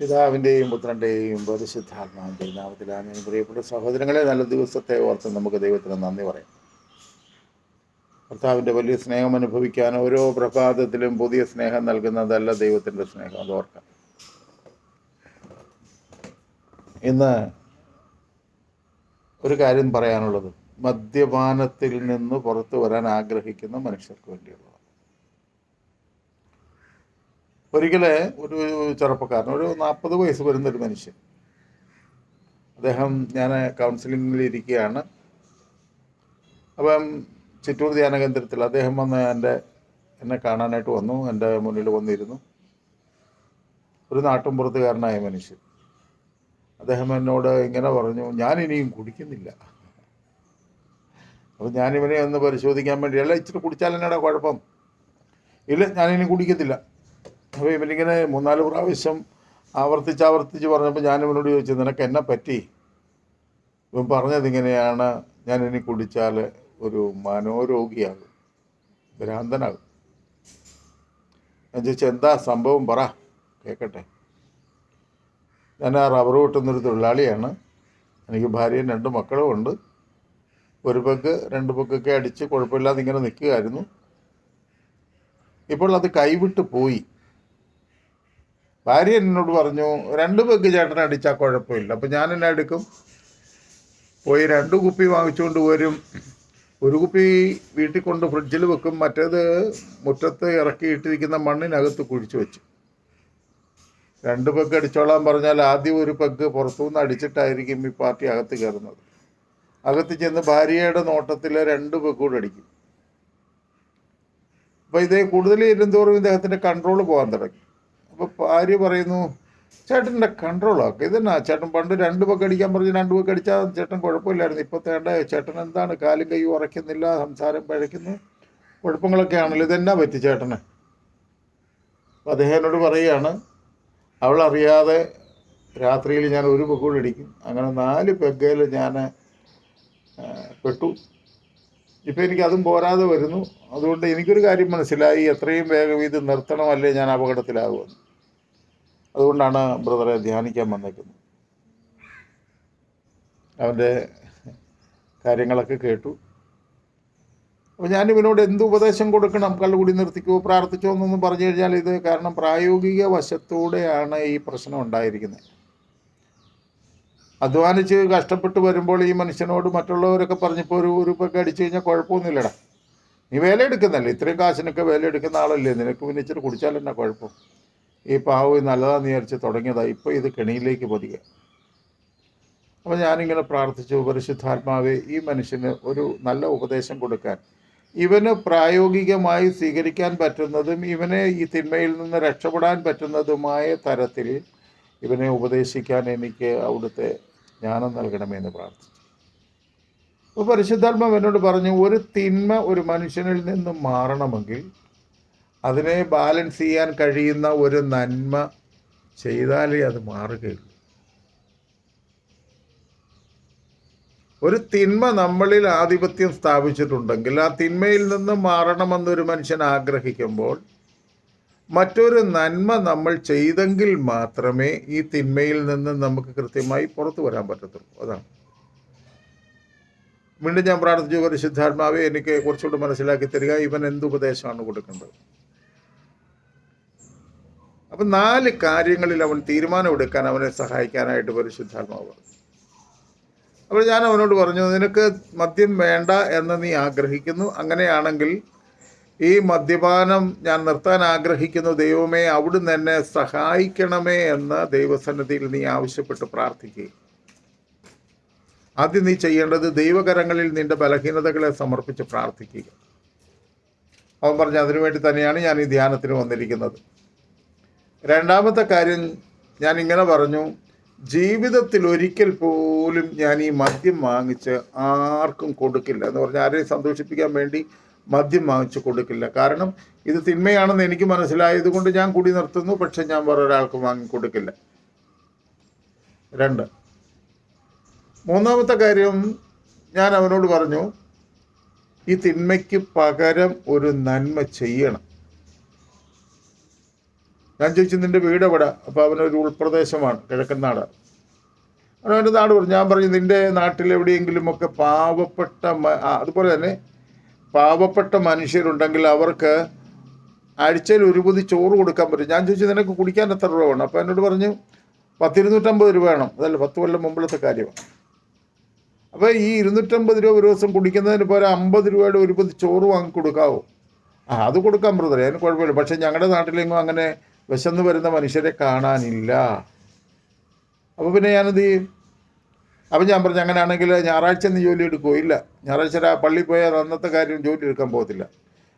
പിതാവിൻ്റെയും പുത്രൻ്റെയും പരിശുദ്ധാത്മാവിൻ്റെയും നാമത്തിൽ ആമേൻ. പ്രിയപ്പെട്ട സഹോദരങ്ങളെ, നല്ല ദിവസത്തെ ഓർത്ത് നമുക്ക് ദൈവത്തിന് നന്ദി പറയാം. കർത്താവിൻ്റെ വലിയ സ്നേഹം അനുഭവിക്കാൻ ഓരോ പ്രഭാതത്തിലും പുതിയ സ്നേഹം നൽകുന്നതല്ല ദൈവത്തിൻ്റെ സ്നേഹം, അത് ഓർക്കാം. ഇന്ന് ഒരു കാര്യം പറയാനുള്ളത് മദ്യപാനത്തിൽ നിന്ന് പുറത്തു വരാൻ ആഗ്രഹിക്കുന്ന മനുഷ്യർക്ക് വേണ്ടിയുള്ളതാണ്. ഒരിക്കലെ ഒരു ചെറുപ്പക്കാരൻ, ഒരു 40 വയസ്സ് വരുന്നൊരു മനുഷ്യൻ, അദ്ദേഹം, ഞാൻ കൗൺസിലിങ്ങിൽ ഇരിക്കുകയാണ്. അപ്പം ചിറ്റൂർ ധ്യാന കേന്ദ്രത്തിൽ അദ്ദേഹം വന്ന് എന്നെ കാണാനായിട്ട് വന്നു. എൻ്റെ മുന്നിൽ വന്നിരുന്നു. ഒരു നാട്ടുംപുറത്തുകാരനായ മനുഷ്യൻ. അദ്ദേഹം എന്നോട് ഇങ്ങനെ പറഞ്ഞു, ഞാൻ ഇനിയും കുടിക്കുന്നില്ല. അപ്പം ഞാനിവനെ ഒന്ന് പരിശോധിക്കാൻ വേണ്ടി, അല്ല ഇച്ചിരി കുടിച്ചാൽ എന്നാടാ കുഴപ്പം? ഇല്ല, ഞാനിനി കുടിക്കത്തില്ല. അപ്പോൾ ഇവനിങ്ങനെ 3-4 പ്രാവശ്യം ആവർത്തിച്ച് പറഞ്ഞപ്പോൾ ഞാനിവനോട് ചോദിച്ചു, നിനക്ക് എന്നെ പറ്റി? ഇവൻ പറഞ്ഞതിങ്ങനെയാണ്, ഞാനിനി കുടിച്ചാൽ ഒരു മനോരോഗിയാകും, ഭ്രാന്തനാകും. ഞാൻ ചോദിച്ചു, എന്താ സംഭവം, പറ കേൾക്കട്ടെ. ഞാൻ ആ റബ്ബർ വെട്ടുന്നൊരു തൊഴിലാളിയാണ്. എനിക്ക് ഭാര്യയും 2 മക്കളും ഉണ്ട്. 1 പെഗ് 2 പെഗ്ഗൊക്കെ അടിച്ച് കുഴപ്പമില്ലാതെ ഇങ്ങനെ നിൽക്കുകയായിരുന്നു. ഇപ്പോൾ അത് കൈവിട്ട് പോയി. ഭാര്യ എന്നോട് പറഞ്ഞു, 2 പെഗ് ചേട്ടനെ അടിച്ചാൽ കുഴപ്പമില്ല. അപ്പം ഞാൻ എന്നെ എടുക്കും, പോയി 2 കുപ്പി വാങ്ങിച്ചുകൊണ്ട് വരും. 1 കുപ്പി വീട്ടിൽ കൊണ്ട് ഫ്രിഡ്ജിൽ വെക്കും, മറ്റേത് മുറ്റത്ത് ഇറക്കിയിട്ടിരിക്കുന്ന മണ്ണിനകത്ത് കുഴിച്ചു വെച്ചു. 2 പെഗ് അടിച്ചോളാൻ പറഞ്ഞാൽ ആദ്യം 1 പെഗ് പുറത്തുനിന്ന് അടിച്ചിട്ടായിരിക്കും ഈ പാർട്ടി അകത്ത് കയറുന്നത്. അകത്ത് ചെന്ന് ഭാര്യയുടെ നോട്ടത്തിൽ 2 പെഗ് കൂടെ അടിക്കും. അപ്പോൾ ഇതേ കൂടുതൽ ഇരുന്തോറും ഇദ്ദേഹത്തിൻ്റെ കൺട്രോൾ പോകാൻ തുടങ്ങി. അപ്പോൾ ഭാര്യ പറയുന്നു, ചേട്ടൻ്റെ കൺട്രോളാക്കുക. ഇതെന്നാ ചേട്ടൻ പണ്ട് 2 പെഗ് അടിക്കാൻ പറഞ്ഞ് 2 പെഗ് അടിച്ചാൽ ചേട്ടൻ കുഴപ്പമില്ലായിരുന്നു. ഇപ്പോൾ തേണ്ട ചേട്ടൻ എന്താണ് കാലും കൈയും ഉറയ്ക്കുന്നില്ല, സംസാരം പഴയ്ക്കുന്നു, കുഴപ്പങ്ങളൊക്കെ ആണല്ലോ, ഇതെന്നാ പറ്റി ചേട്ടന്? അപ്പോൾ അദ്ദേഹം എന്നോട് പറയുകയാണ്, അവളറിയാതെ രാത്രിയിൽ ഞാൻ 1 പെഗ് കൂടി അടിക്കും. അങ്ങനെ 4 പെഗ്ഗയിൽ ഞാൻ പെട്ടു. ഇപ്പം എനിക്കതും പോരാതെ വരുന്നു. അതുകൊണ്ട് എനിക്കൊരു കാര്യം മനസ്സിലായി, എത്രയും വേഗം ഇത് നിർത്തണമല്ലേ, ഞാൻ അപകടത്തിലാകുമെന്ന്. അതുകൊണ്ടാണ് ബ്രദറെ ധ്യാനിക്കാൻ വന്നേക്കുന്നത്. അവൻ്റെ കാര്യങ്ങളൊക്കെ കേട്ടു. അപ്പോൾ ഞാനിവനോട് എന്ത് ഉപദേശം കൊടുക്കണം? കള്ളുകൂടി നിർത്തിക്കോ, പ്രാർത്ഥിച്ചോ എന്നൊന്നും പറഞ്ഞു കഴിഞ്ഞാൽ ഇത് കാരണം പ്രായോഗിക വശത്തൂടെയാണ് ഈ പ്രശ്നം ഉണ്ടായിരിക്കുന്നത്. അധ്വാനിച്ച് കഷ്ടപ്പെട്ട് വരുമ്പോൾ ഈ മനുഷ്യനോട് മറ്റുള്ളവരൊക്കെ പറഞ്ഞപ്പോൾ ഒരു പെഗ് അടിച്ചു കഴിഞ്ഞാൽ കുഴപ്പമൊന്നുമില്ലടാ, നീ വേല എടുക്കുന്നല്ലേ, ഇത്രയും കാശിനൊക്കെ വേല എടുക്കുന്ന ആളല്ലേ, നിനക്ക് പിന്നെ ഇച്ചിരി കുടിച്ചാൽ എന്നാ കുഴപ്പം? ഈ പാവം നല്ലതാന്ന് വിചാരിച്ച് തുടങ്ങിയതാണ്, ഇപ്പോൾ ഇത് കെണിയിലേക്ക് പതിക്കുക. അപ്പോൾ ഞാനിങ്ങനെ പ്രാർത്ഥിച്ചു, പരിശുദ്ധാത്മാവേ, ഈ മനുഷ്യന് ഒരു നല്ല ഉപദേശം കൊടുക്കാൻ, ഇവന് പ്രായോഗികമായി സ്വീകരിക്കാൻ പറ്റുന്നതും ഇവനെ ഈ തിന്മയിൽ നിന്ന് രക്ഷപ്പെടാൻ പറ്റുന്നതുമായ തരത്തിൽ ഇവനെ ഉപദേശിക്കാൻ എനിക്ക് അവിടുത്തെ ജ്ഞാനം നൽകണമെന്ന് പ്രാർത്ഥിച്ചു. അപ്പോൾ പരിശുദ്ധാത്മാവ് എന്നോട് പറഞ്ഞു, ഒരു തിന്മ ഒരു മനുഷ്യനിൽ നിന്ന് മാറണമെങ്കിൽ അതിനെ ബാലൻസ് ചെയ്യാൻ കഴിയുന്ന ഒരു നന്മ ചെയ്താലേ അത് മാറുകയുള്ളൂ. ഒരു തിന്മ നമ്മളിൽ ആധിപത്യം സ്ഥാപിച്ചിട്ടുണ്ടെങ്കിൽ ആ തിന്മയിൽ നിന്ന് മാറണമെന്നൊരു മനുഷ്യൻ ആഗ്രഹിക്കുമ്പോൾ മറ്റൊരു നന്മ നമ്മൾ ചെയ്തെങ്കിൽ മാത്രമേ ഈ തിന്മയിൽ നിന്ന് നമുക്ക് കൃത്യമായി പുറത്തു വരാൻ പറ്റത്തുള്ളൂ. അതാണ്. വീണ്ടും ഞാൻ പ്രാർത്ഥിച്ചു, പരിശുദ്ധാത്മാവേ, എനിക്ക് കുറച്ചുകൂടി മനസ്സിലാക്കി തരിക, ഇവൻ എന്തുപദേശമാണ് കൊടുക്കേണ്ടത്. അപ്പം 4 കാര്യങ്ങളിൽ അവൻ തീരുമാനമെടുക്കാൻ അവനെ സഹായിക്കാനായിട്ട് പരിശുദ്ധാത്മാവ് പറഞ്ഞു. അപ്പോൾ ഞാൻ അവനോട് പറഞ്ഞു, നിനക്ക് മദ്യം വേണ്ട എന്ന് നീ ആഗ്രഹിക്കുന്നു, അങ്ങനെയാണെങ്കിൽ ഈ മദ്യപാനം ഞാൻ നിർത്താൻ ആഗ്രഹിക്കുന്നു, ദൈവമേ അവിടുന്ന് എന്നെ സഹായിക്കണമേ എന്ന് ദൈവസന്നിധിയിൽ നീ ആവശ്യപ്പെട്ട് പ്രാർത്ഥിക്കുക. ആദ്യം നീ ചെയ്യേണ്ടത് ദൈവകരങ്ങളിൽ നിന്റെ ബലഹീനതകളെ സമർപ്പിച്ച് പ്രാർത്ഥിക്കുക. അവൻ പറഞ്ഞു, അതിനുവേണ്ടി തന്നെയാണ് ഞാൻ ഈ ധ്യാനത്തിന് വന്നിരിക്കുന്നത്. 2ാമത്തെ കാര്യം ഞാൻ ഇങ്ങനെ പറഞ്ഞു, ജീവിതത്തിൽ ഒരിക്കൽ പോലും ഞാൻ ഈ മദ്യം വാങ്ങിച്ച് ആർക്കും കൊടുക്കില്ല. എന്ന് പറഞ്ഞാൽ ആരെയും സന്തോഷിപ്പിക്കാൻ വേണ്ടി മദ്യം വാങ്ങിച്ച് കൊടുക്കില്ല. കാരണം ഇത് തിന്മയാണെന്ന് എനിക്ക് മനസ്സിലായത് കൊണ്ട് ഞാൻ കുടി നിർത്തുന്നു, പക്ഷെ ഞാൻ വേറൊരാൾക്ക് വാങ്ങിക്കൊടുക്കില്ല. 2. 3ാമത്തെ കാര്യം ഞാൻ അവനോട് പറഞ്ഞു, ഈ തിന്മയ്ക്ക് പകരം ഒരു നന്മ ചെയ്യണം. ഞാൻ ചോദിച്ചു നിൻ്റെ വീട് എവിടെ? അപ്പോൾ അവനൊരു ഉൾപ്രദേശമാണ്, കിഴക്കൻ നാട്. അവൻ്റെ നാട് പറഞ്ഞു. ഞാൻ പറഞ്ഞു നിൻ്റെ നാട്ടിൽ എവിടെയെങ്കിലുമൊക്കെ അതുപോലെ തന്നെ പാവപ്പെട്ട മനുഷ്യരുണ്ടെങ്കിൽ അവർക്ക് ആഴ്ചയിൽ ഒരു പൊതി ചോറ് കൊടുക്കാൻ പറ്റും. ഞാൻ ചോദിച്ചു നിനക്ക് കുടിക്കാൻ എത്ര രൂപ വേണം? അപ്പോൾ എന്നോട് പറഞ്ഞു 250 രൂപ വേണം. അതല്ല 10 കൊല്ലം മുമ്പിലത്തെ കാര്യമാണ്. അപ്പോൾ ഈ 250 രൂപ ഒരു ദിവസം കുടിക്കുന്നതിന് പോലെ 50 രൂപയുടെ ഒരു പൊതി ചോറ് വാങ്ങി കൊടുക്കാവോ? അത് കൊടുക്കാൻ ബ്രദറെ, അതിന് കുഴപ്പമില്ല. പക്ഷേ ഞങ്ങളുടെ നാട്ടിലെങ്ങും അങ്ങനെ വിശന്ന് വരുന്ന മനുഷ്യരെ കാണാനില്ല. അപ്പോൾ ഞാനെന്ത് ചെയ്യും? അപ്പം ഞാൻ പറഞ്ഞു അങ്ങനെയാണെങ്കിൽ ഞായറാഴ്ച നീ ജോലി എടുക്കുമോ? ഇല്ല, ഞായറാഴ്ച പള്ളിയിൽ പോയാൽ അന്നത്തെ കാര്യം ജോലി എടുക്കാൻ പോകത്തില്ല.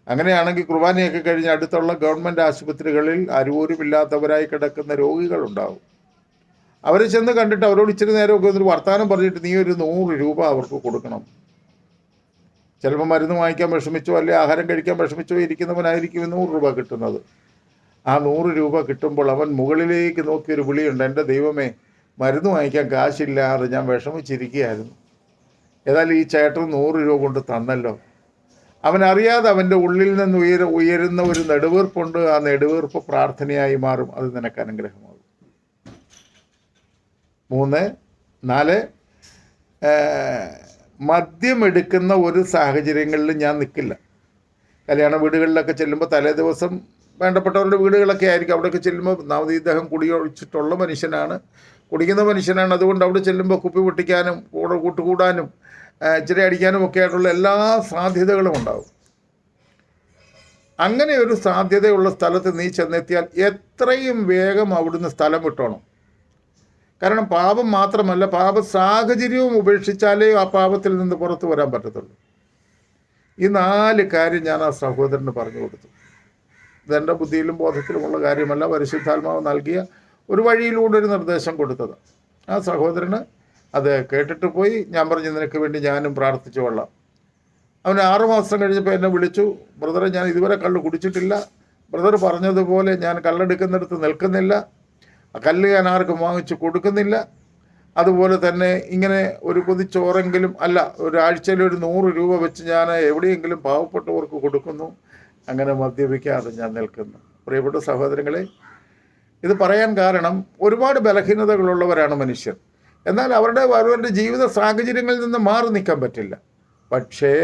അങ്ങനെയാണെങ്കിൽ കുർബാനയൊക്കെ കഴിഞ്ഞ് അടുത്തുള്ള ഗവൺമെൻറ് ആശുപത്രികളിൽ ആരോരുമില്ലാത്തവരായി കിടക്കുന്ന രോഗികളുണ്ടാവും. അവരെ ചെന്ന് കണ്ടിട്ട് അവരോട് ഇച്ചിരി നേരമൊക്കെ ഒരു വർത്തമാനം പറഞ്ഞിട്ട് നീ ഒരു 100 രൂപ അവർക്ക് കൊടുക്കണം. ചിലപ്പോൾ മരുന്ന് വാങ്ങിക്കാൻ വിഷമിച്ചോ അല്ലെങ്കിൽ ആഹാരം കഴിക്കാൻ വിഷമിച്ചോ ഇരിക്കുന്നവനായിരിക്കും 100 രൂപ കിട്ടുന്നത്. ആ 100 രൂപ കിട്ടുമ്പോൾ അവൻ മുകളിലേക്ക് നോക്കിയൊരു വിളിയുണ്ട്, എൻ്റെ ദൈവമേ, മരുന്ന് വാങ്ങിക്കാൻ കാശില്ലാതെ ഞാൻ വിഷമിച്ചിരിക്കുകയായിരുന്നു, ഏതായാലും ഈ ചേട്ടൻ 100 രൂപ കൊണ്ട് തന്നല്ലോ. അവനറിയാതെ അവൻ്റെ ഉള്ളിൽ നിന്ന് ഉയരുന്ന ഒരു നെടുവീർപ്പുണ്ട്. ആ നെടുവീർപ്പ് പ്രാർത്ഥനയായി മാറും. അത് നിനക്ക് അനുഗ്രഹമാകും. 3, 4 മദ്യമെടുക്കുന്ന ഒരു സാഹചര്യങ്ങളിൽ ഞാൻ നിൽക്കില്ല. കല്യാണ വീടുകളിലൊക്കെ ചെല്ലുമ്പോൾ തലേ ദിവസം വേണ്ടപ്പെട്ടവരുടെ വീടുകളൊക്കെ ആയിരിക്കും. അവിടെയൊക്കെ ചെല്ലുമ്പോൾ ഇദ്ദേഹം കുടിയൊഴിച്ചിട്ടുള്ള മനുഷ്യനാണ്, കുടിക്കുന്ന മനുഷ്യനാണ്. അതുകൊണ്ട് അവിടെ ചെല്ലുമ്പോൾ കുപ്പി പൊട്ടിക്കാനും കൂട്ടുകൂടാനും ഇച്ചിരി അടിക്കാനും ഒക്കെ ആയിട്ടുള്ള എല്ലാ സാധ്യതകളും ഉണ്ടാവും. അങ്ങനെ ഒരു സാധ്യതയുള്ള സ്ഥലത്ത് നീ ചെന്നെത്തിയാൽ എത്രയും വേഗം അവിടുന്ന് സ്ഥലം വിട്ടോണം. കാരണം പാപം മാത്രമല്ല, പാപ സാഹചര്യവും ഉപേക്ഷിച്ചാലേ ആ പാപത്തിൽ നിന്ന് പുറത്തു വരാൻ പറ്റത്തുള്ളൂ. ഈ 4 കാര്യം ഞാൻ ആ സഹോദരന് പറഞ്ഞു കൊടുത്തു. ഇതെൻ്റെ ബുദ്ധിയിലും ബോധത്തിലുമുള്ള കാര്യമല്ല, പരിശുദ്ധാത്മാവ് നൽകിയ ഒരു വഴിയിലൂടെ ഒരു നിർദ്ദേശം കൊടുത്തത്. ആ സഹോദരന് അത് കേട്ടിട്ട് പോയി. ഞാൻ പറഞ്ഞു നിനക്ക് വേണ്ടി ഞാനും പ്രാർത്ഥിച്ചു കൊള്ളാം. അവന് 6 മാസം കഴിഞ്ഞപ്പോൾ എന്നെ വിളിച്ചു, ബ്രദറെ ഞാൻ ഇതുവരെ കള്ള് കുടിച്ചിട്ടില്ല, ബ്രദർ പറഞ്ഞതുപോലെ ഞാൻ കള്ളെടുക്കുന്നിടത്ത് നിൽക്കുന്നില്ല, കല്ല് ഞാൻ ആർക്കും വാങ്ങിച്ച് കൊടുക്കുന്നില്ല, അതുപോലെ തന്നെ ഇങ്ങനെ ഒരു പൊതിച്ചോറെങ്കിലും അല്ല ഒരാഴ്ചയിൽ ഒരു 100 രൂപ വെച്ച് ഞാൻ എവിടെയെങ്കിലും പാവപ്പെട്ടവർക്ക് കൊടുക്കുന്നു, അങ്ങനെ മദ്യപിക്കാതെ ഞാൻ നിൽക്കുന്നു. പ്രിയപ്പെട്ട സഹോദരങ്ങളെ, ഇത് പറയാൻ കാരണം ഒരുപാട് ബലഹീനതകളുള്ളവരാണ് മനുഷ്യർ. എന്നാൽ അവരുടെ ജീവിത സാഹചര്യങ്ങളിൽ നിന്ന് മാറി നിൽക്കാൻ പറ്റില്ല. പക്ഷേ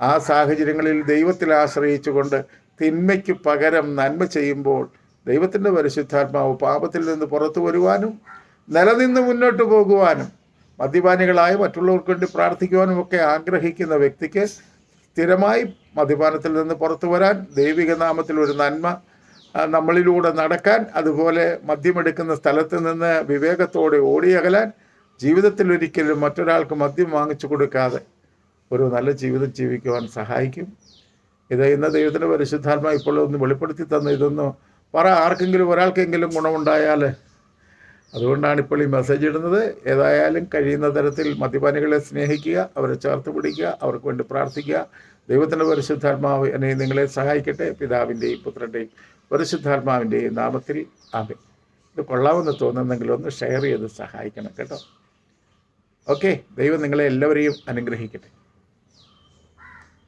ആ സാഹചര്യങ്ങളിൽ ദൈവത്തിൽ ആശ്രയിച്ചുകൊണ്ട് തിന്മയ്ക്ക് പകരം നന്മ ചെയ്യുമ്പോൾ ദൈവത്തിൻ്റെ പരിശുദ്ധാത്മാവ് പാപത്തിൽ നിന്ന് പുറത്തു വരുവാനും നിലനിന്ന് മുന്നോട്ട് പോകുവാനും മദ്യപാനികളായ മറ്റുള്ളവർക്ക് വേണ്ടി പ്രാർത്ഥിക്കുവാനും ഒക്കെ ആഗ്രഹിക്കുന്ന വ്യക്തിക്ക് സ്ഥിരമായി മദ്യപാനത്തിൽ നിന്ന് പുറത്തു വരാൻ, ദൈവിക നാമത്തിൽ ഒരു നന്മ നമ്മളിലൂടെ നടക്കാൻ, അതുപോലെ മദ്യമെടുക്കുന്ന സ്ഥലത്ത് നിന്ന് വിവേകത്തോടെ ഓടിയകലാൻ, ജീവിതത്തിൽ ഒരിക്കലും മറ്റൊരാൾക്ക് മദ്യം വാങ്ങിച്ചു കൊടുക്കാതെ ഒരു നല്ല ജീവിതം ജീവിക്കുവാൻ സഹായിക്കും. ഇത് ഇന്ന് ദൈവത്തിൻ്റെ പരിശുദ്ധാത്മാവ് ഇപ്പോൾ ഒന്ന് വെളിപ്പെടുത്തി തന്ന ഇതൊന്ന് ആർക്കെങ്കിലും ഒരാൾക്കെങ്കിലും ഗുണമുണ്ടായാൽ, അതുകൊണ്ടാണ് ഇപ്പോൾ ഈ മെസ്സേജ് ഇടുന്നത്. ഏതായാലും കഴിയുന്ന തരത്തിൽ മദ്യപാനികളെ സ്നേഹിക്കുക, അവരെ ചേർത്ത് പിടിക്കുക, അവർക്ക് വേണ്ടി പ്രാർത്ഥിക്കുക. ദൈവത്തിൻ്റെ പരിശുദ്ധാത്മാവ് എന്നെ നിങ്ങളെ സഹായിക്കട്ടെ. പിതാവിൻ്റെയും പുത്രൻ്റെയും പരിശുദ്ധാത്മാവിൻ്റെയും നാമത്തിൽ ആമേൻ. ഇത് കൊള്ളാമെന്ന് തോന്നുന്നെങ്കിൽ ഒന്ന് ഷെയർ ചെയ്ത് സഹായിക്കണം കേട്ടോ. ഓക്കെ, ദൈവം നിങ്ങളെ എല്ലാവരെയും അനുഗ്രഹിക്കട്ടെ.